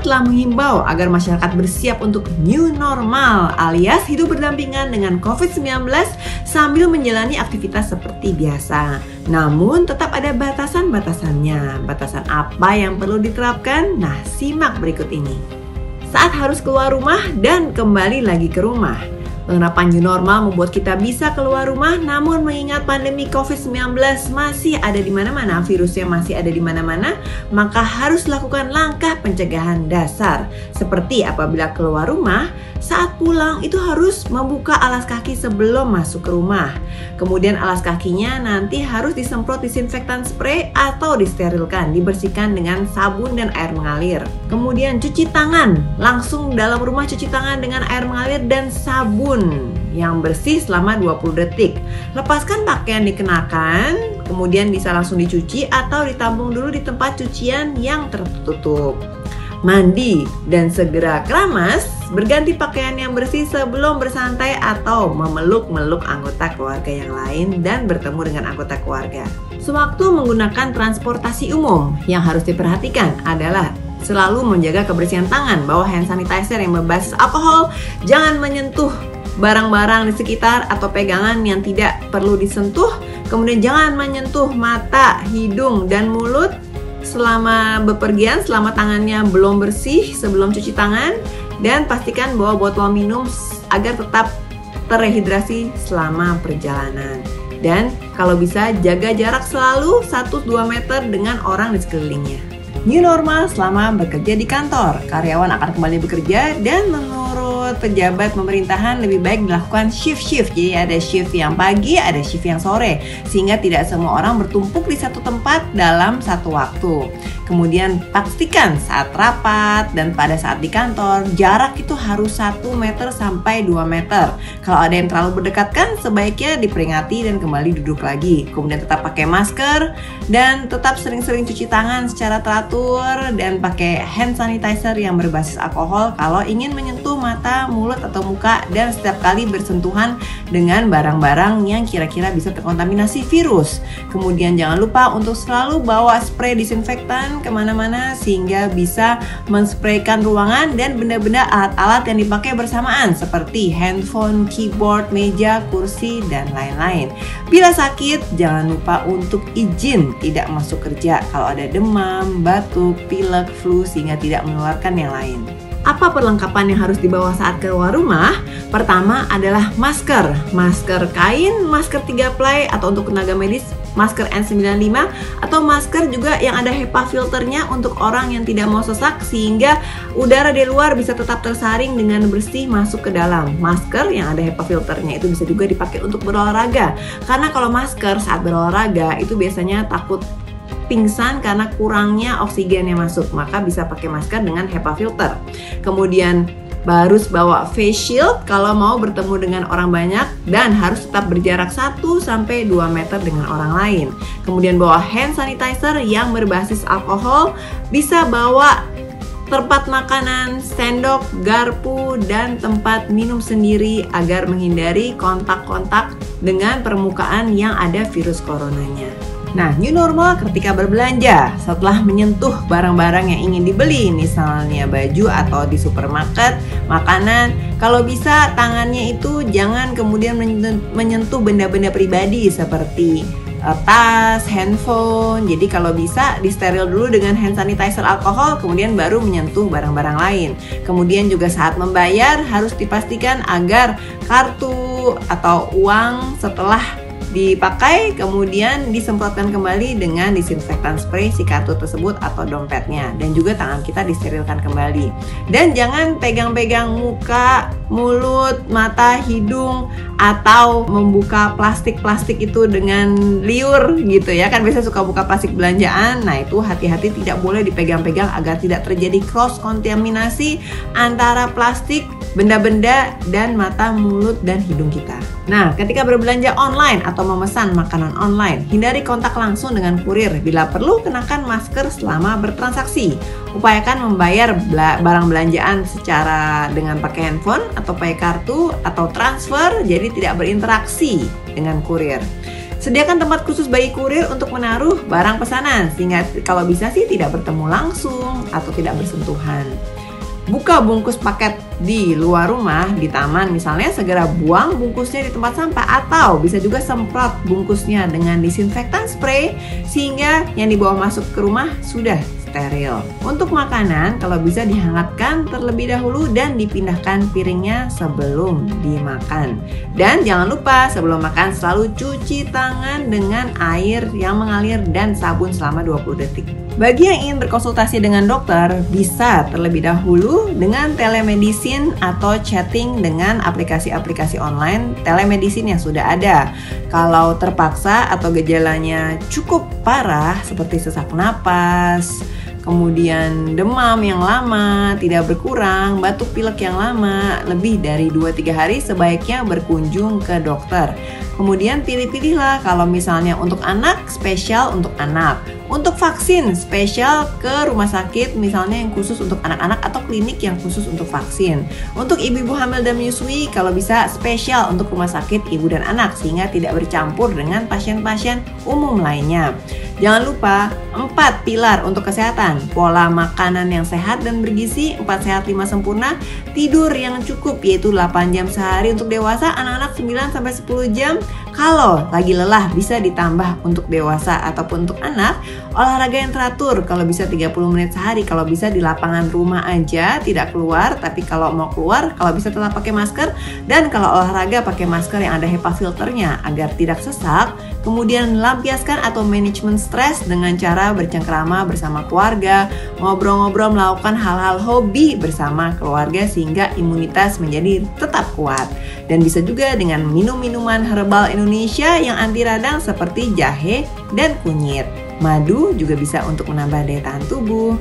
telah menghimbau agar masyarakat bersiap untuk new normal alias hidup berdampingan dengan COVID-19 sambil menjalani aktivitas seperti biasa. Namun tetap ada batasan-batasannya. Batasan apa yang perlu diterapkan? Nah, simak berikut ini. Saat harus keluar rumah dan kembali lagi ke rumah. Penerapan new normal membuat kita bisa keluar rumah, namun mengingat pandemi COVID-19 masih ada di mana-mana, virusnya masih ada di mana-mana, maka harus lakukan langkah pencegahan dasar. Seperti apabila keluar rumah, saat pulang itu harus membuka alas kaki sebelum masuk ke rumah. Kemudian alas kakinya nanti harus disemprot disinfektan spray atau disterilkan, dibersihkan dengan sabun dan air mengalir. Kemudian cuci tangan, langsung dalam rumah cuci tangan dengan air mengalir dan sabun yang bersih selama 20 detik. Lepaskan pakaian dikenakan, kemudian bisa langsung dicuci atau ditampung dulu di tempat cucian yang tertutup. Mandi dan segera keramas, berganti pakaian yang bersih sebelum bersantai atau memeluk-meluk anggota keluarga yang lain dan bertemu dengan anggota keluarga. Sewaktu menggunakan transportasi umum, yang harus diperhatikan adalah selalu menjaga kebersihan tangan, bawa hand sanitizer yang berbasis alkohol, jangan menyentuh barang-barang di sekitar atau pegangan yang tidak perlu disentuh. Kemudian jangan menyentuh mata, hidung, dan mulut selama bepergian, selama tangannya belum bersih sebelum cuci tangan. Dan pastikan bawa botol minum agar tetap terrehidrasi selama perjalanan. Dan kalau bisa jaga jarak selalu 1-2 meter dengan orang di sekelilingnya. New normal selama bekerja di kantor. Karyawan akan kembali bekerja dan menurut pejabat pemerintahan lebih baik dilakukan shift-shift. Jadi ada shift yang pagi, ada shift yang sore. Sehingga tidak semua orang bertumpuk di satu tempat dalam satu waktu. Kemudian pastikan saat rapat dan pada saat di kantor, jarak itu harus 1 meter sampai 2 meter. Kalau ada yang terlalu berdekatkan, sebaiknya diperingati dan kembali duduk lagi. Kemudian tetap pakai masker dan tetap sering-sering cuci tangan secara teratur dan pakai hand sanitizer yang berbasis alkohol kalau ingin menyentuh mata, mulut, atau muka dan setiap kali bersentuhan dengan barang-barang yang kira-kira bisa terkontaminasi virus. Kemudian jangan lupa untuk selalu bawa spray disinfektan kemana-mana sehingga bisa menspraykan ruangan dan benda-benda alat-alat yang dipakai bersamaan seperti handphone, keyboard, meja, kursi, dan lain-lain. Bila sakit, jangan lupa untuk izin tidak masuk kerja kalau ada demam, batuk, pilek, flu sehingga tidak menularkan yang lain. Apa perlengkapan yang harus dibawa saat keluar rumah? Pertama adalah masker. Masker kain, masker 3 ply atau untuk tenaga medis, masker N95 atau masker juga yang ada HEPA filternya untuk orang yang tidak mau sesak sehingga udara di luar bisa tetap tersaring dengan bersih masuk ke dalam. Masker yang ada HEPA filternya itu bisa juga dipakai untuk berolahraga. Karena kalau masker saat berolahraga itu biasanya takut pingsan karena kurangnya oksigen yang masuk, maka bisa pakai masker dengan HEPA filter. Kemudian harus bawa face shield kalau mau bertemu dengan orang banyak dan harus tetap berjarak 1-2 meter dengan orang lain. Kemudian bawa hand sanitizer yang berbasis alkohol, bisa bawa tempat makanan, sendok, garpu, dan tempat minum sendiri agar menghindari kontak-kontak dengan permukaan yang ada virus coronanya. Nah, new normal ketika berbelanja setelah menyentuh barang-barang yang ingin dibeli, misalnya baju atau di supermarket, makanan, kalau bisa tangannya itu jangan kemudian menyentuh benda-benda pribadi seperti tas, handphone. Jadi kalau bisa disteril dulu dengan hand sanitizer alkohol, kemudian baru menyentuh barang-barang lain. Kemudian juga saat membayar harus dipastikan agar kartu atau uang setelah dipakai kemudian disemprotkan kembali dengan disinfektan spray si kartu tersebut atau dompetnya, dan juga tangan kita disterilkan kembali. Dan jangan pegang-pegang muka, mulut, mata, hidung atau membuka plastik-plastik itu dengan liur gitu ya, kan biasa suka buka plastik belanjaan. Nah itu hati-hati, tidak boleh dipegang-pegang agar tidak terjadi cross kontaminasi antara plastik, benda-benda, dan mata, mulut, dan hidung kita. Nah, ketika berbelanja online atau memesan makanan online, hindari kontak langsung dengan kurir. Bila perlu, kenakan masker selama bertransaksi. Upayakan membayar barang belanjaan secara dengan pakai handphone atau pakai kartu atau transfer, jadi tidak berinteraksi dengan kurir. Sediakan tempat khusus bagi kurir untuk menaruh barang pesanan, sehingga kalau bisa sih tidak bertemu langsung atau tidak bersentuhan. buka bungkus paket di luar rumah, di taman misalnya, segera buang bungkusnya di tempat sampah, atau bisa juga semprot bungkusnya dengan disinfektan spray sehingga yang dibawa masuk ke rumah sudah steril. Untuk makanan, kalau bisa dihangatkan terlebih dahulu dan dipindahkan piringnya sebelum dimakan. Dan jangan lupa sebelum makan selalu cuci tangan dengan air yang mengalir dan sabun selama 20 detik. Bagi yang ingin berkonsultasi dengan dokter, bisa terlebih dahulu dengan telemedicine atau chatting dengan aplikasi-aplikasi online telemedicine yang sudah ada. Kalau terpaksa atau gejalanya cukup parah seperti sesak napas, kemudian demam yang lama, tidak berkurang, batuk pilek yang lama, lebih dari 2-3 hari sebaiknya berkunjung ke dokter. Kemudian pilih-pilihlah, kalau misalnya untuk anak, spesial untuk anak. Untuk vaksin, spesial ke rumah sakit misalnya yang khusus untuk anak-anak atau klinik yang khusus untuk vaksin. Untuk ibu-ibu hamil dan menyusui, kalau bisa spesial untuk rumah sakit ibu dan anak sehingga tidak bercampur dengan pasien-pasien umum lainnya. Jangan lupa 4 pilar untuk kesehatan: pola makanan yang sehat dan bergizi, 4 sehat 5 sempurna, tidur yang cukup yaitu 8 jam sehari untuk dewasa, anak-anak 9-10 jam. Kalau lagi lelah bisa ditambah untuk dewasa ataupun untuk anak. Olahraga yang teratur, kalau bisa 30 menit sehari, kalau bisa di lapangan rumah aja, tidak keluar, tapi kalau mau keluar, kalau bisa tetap pakai masker. Dan kalau olahraga pakai masker yang ada HEPA filternya agar tidak sesak. Kemudian lampiaskan atau manajemen stres dengan cara bercengkrama bersama keluarga, ngobrol-ngobrol, melakukan hal-hal hobi bersama keluarga sehingga imunitas menjadi tetap kuat. Dan bisa juga dengan minum minuman herbal Indonesia yang anti radang seperti jahe dan kunyit. Madu juga bisa untuk menambah daya tahan tubuh.